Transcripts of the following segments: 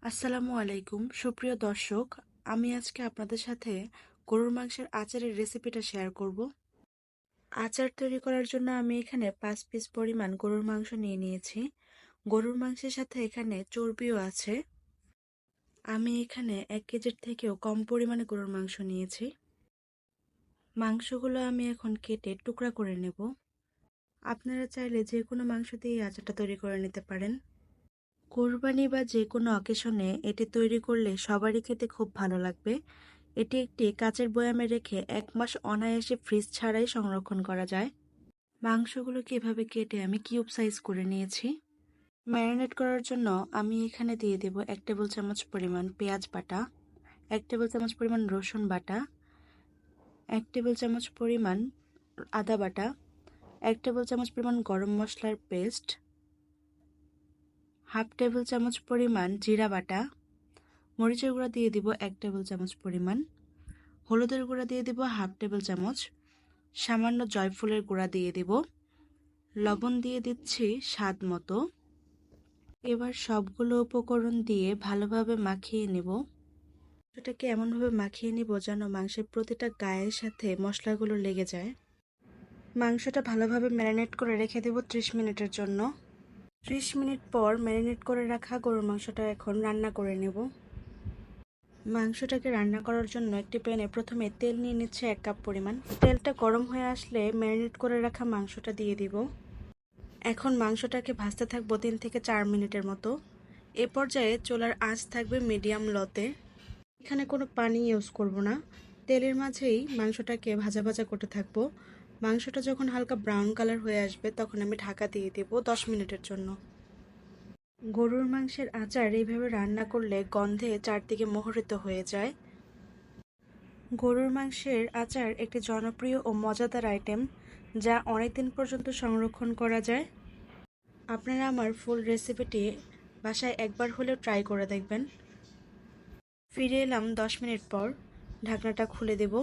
আসসালামু আলাইকুম সুপ্রিয় দর্শক, আমি আজকে আপনাদের সাথে গরুর মাংসের আচারের রেসিপিটা শেয়ার করব। আচার তৈরি করার জন্য আমি এখানে 5 পিস পরিমাণ গরুর মাংস নিয়ে নিয়েছি। গরুর মাংসের সাথে এখানে চর্বিও আছে। আমি এখানে 1 কেজির থেকেও কম পরিমাণে গরুর মাংস নিয়েছি। মাংসগুলো আমি এখন কেটে টুকরা করে নেব। আপনারা চাইলে যে কোনো মাংস দিয়ে আচারটা তৈরি করে নিতে পারেন। কোরবানি বা যে কোনো অকেশনে এটি তৈরি করলে সবারই খেতে খুব ভালো লাগবে। এটি একটি কাচের বয়ামে রেখে 1 মাস অনায়াসে ফ্রিজ ছাড়াই সংরক্ষণ করা যায়। মাংসগুলোকে এভাবে কেটে আমি কিউব সাইজ করে নিয়েছি। ম্যারিনেট করার জন্য আমি এখানে দিয়ে দেব 1 টেবিল চামচ পরিমাণ পেঁয়াজ বাটা, 1 টেবিল চামচ পরিমাণ রসুন বাটা, 1 টেবিল চামচ পরিমাণ আদা বাটা, 1 টেবিল চামচ পরিমাণ গরম মশলার পেস্ট, 1/2 টেবিল চামচ পরিমাণ জিরা বাটা, মরিচের গুঁড়া দিয়ে দিব 1 টেবিল চামচ পরিমাণ, হলুদের গুঁড়া দিয়ে দিব 1/2 টেবিল চামচ, সামান্য জয়ফলের গুঁড়া দিয়ে দিব, লবণ দিয়ে দিচ্ছি স্বাদ মতো। এবার সবগুলো উপকরণ দিয়ে ভালোভাবে মাখিয়ে নেব। এটাকে এমনভাবে মাখিয়ে নিব যেন মাংসের প্রতিটা গায়ের সাথে মশলাগুলো লেগে যায়। মাংসটা ভালোভাবে ম্যারিনেট করে রেখে দেব 30 মিনিটের জন্য। 30 মিনিট পর ম্যারিনেট করে রাখা গরুর মাংসটা এখন রান্না করে নেব। মাংসটাকে রান্না করার জন্য একটি প্যানে প্রথমে তেল নিয়ে নিচ্ছে 1 কাপ পরিমাণ। তেলটা গরম হয়ে আসলে ম্যারিনেট করে রাখা মাংসটা দিয়ে দিব। এখন মাংসটাকে ভাজতে থাকবো 3 থেকে 4 মিনিটের মতো। এ পর্যায়ে চুলার আঁচ থাকবে মিডিয়াম লোতে। এখানে কোনো পানি ইউজ করব না, তেলের মাঝেই মাংসটাকে ভাজা ভাজা করতে থাকবো। মাংসটা যখন হালকা ব্রাউন কালার হয়ে আসবে তখন আমি ঢাকা দিয়ে দেব 10 মিনিটের জন্য। গরুর মাংসের আচার এইভাবে রান্না করলে গন্ধে চারদিকে মোহরিত হয়ে যায়। গরুর মাংসের আচার একটি জনপ্রিয় ও মজাদার আইটেম, যা অনেকদিন পর্যন্ত সংরক্ষণ করা যায়। আপনারা আমার ফুল রেসিপিটি বাসায় একবার হলেও ট্রাই করে দেখবেন। ফিরে এলাম 10 মিনিট পর। ঢাকনাটা খুলে দেব।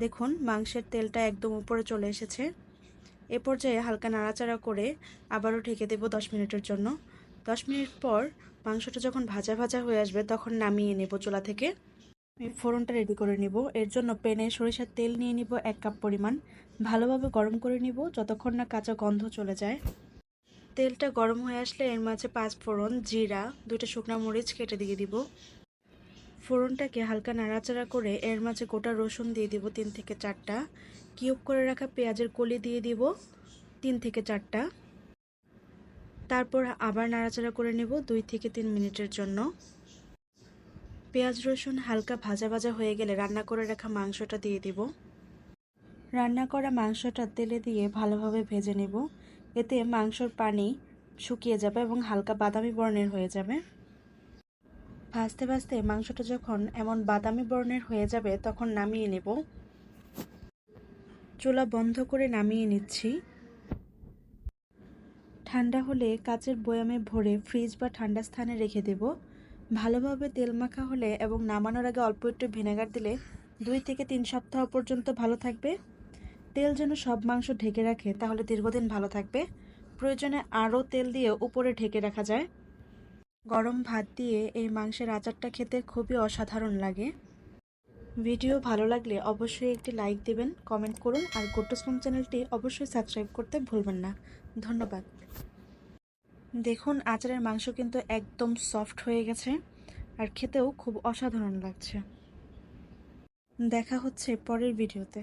দেখুন মাংসের তেলটা একদম উপরে চলে এসেছে। এ পর্যায়ে হালকা নাড়াচাড়া করে আবারও ঢেকে দেব 10 মিনিটের জন্য। 10 মিনিট পর মাংসটা যখন ভাজা ভাজা হয়ে আসবে তখন নামিয়ে নেব চুলা থেকে। আমি ফোড়নটা রেডি করে নিব। এর জন্য প্যানে সরিষার তেল নিয়ে নিব 1 কাপ পরিমাণ। ভালোভাবে গরম করে নিব যতক্ষণ না কাঁচা গন্ধ চলে যায়। তেলটা গরম হয়ে আসলে এর মাঝে 5 ফোড়ন, জিরা, 2টা শুকনা মরিচ কেটে দিয়ে দিব। ফোড়নটাকে হালকা নাড়াচাড়া করে এর মাঝে গোটা রসুন দিয়ে দিব 3 থেকে 4টা। কিউব করে রাখা পেঁয়াজের কলি দিয়ে দিব 3 থেকে 4টা। তারপর আবার নাড়াচাড়া করে নেব 2 থেকে 3 মিনিটের জন্য। পেঁয়াজ রসুন হালকা ভাজা ভাজা হয়ে গেলে রান্না করে রাখা মাংসটা দিয়ে দিব। রান্না করা মাংসটা তেলে দিয়ে ভালোভাবে ভেজে নেব। এতে মাংসর পানি শুকিয়ে যাবে এবং হালকা বাদামি বর্ণের হয়ে যাবে। ভাজতে ভাজতে মাংসটা যখন এমন বাদামি বর্ণের হয়ে যাবে তখন নামিয়ে নেব। চুলা বন্ধ করে নামিয়ে নিচ্ছি। ঠান্ডা হলে কাচের বয়ামে ভরে ফ্রিজ বা ঠান্ডা স্থানে রেখে দেব। ভালোভাবে তেল মাখা হলে এবং নামানোর আগে অল্প একটু ভিনেগার দিলে 2 থেকে 3 সপ্তাহ পর্যন্ত ভালো থাকবে। তেল যেন সব মাংস ঢেকে রাখে, তাহলে দীর্ঘদিন ভালো থাকবে। প্রয়োজনে আরও তেল দিয়ে উপরে ঢেকে রাখা যায়। গরম ভাত দিয়ে এই মাংসের আচারটা খেতে খুবই অসাধারণ লাগে। ভিডিও ভালো লাগলে অবশ্যই একটি লাইক দেবেন, কমেন্ট করুন আর গোট্টু স্পন চ্যানেলটি অবশ্যই সাবস্ক্রাইব করতে ভুলবেন না। ধন্যবাদ। দেখুন আচারের মাংস কিন্তু একদম সফট হয়ে গেছে আর খেতেও খুব অসাধারণ লাগছে। দেখা হচ্ছে পরের ভিডিওতে।